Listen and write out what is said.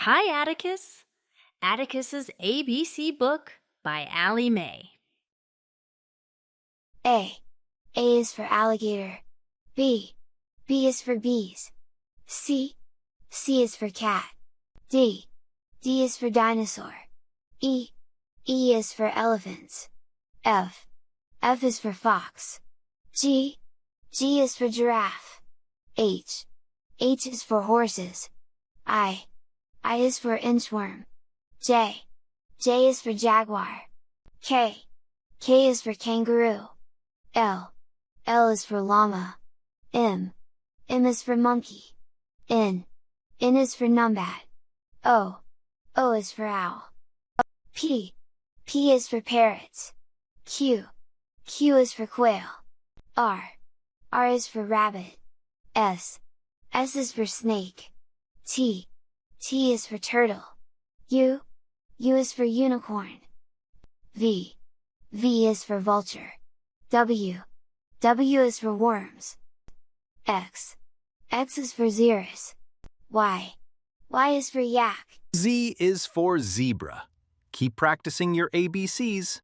Hi, Atticus. Atticus's ABC book by Allie Mae. A. A is for alligator. B. B is for bees. C. C is for cat. D. D is for dinosaur. E. E is for elephants. F. F is for fox. G. G is for giraffe. H. H is for horses. I. I is for inchworm. J. J is for jaguar. K. K is for kangaroo. L. L is for llama. M. M is for monkey. N. N is for numbat. O. O is for owl. P. P is for parrots. Q. Q is for quail. R. R is for rabbit. S. S is for snake. T. T is for turtle. U. U is for unicorn. V. V is for vulture. W. W is for worms. X. X is for xerus. Y. Y is for yak. Z is for zebra. Keep practicing your ABCs.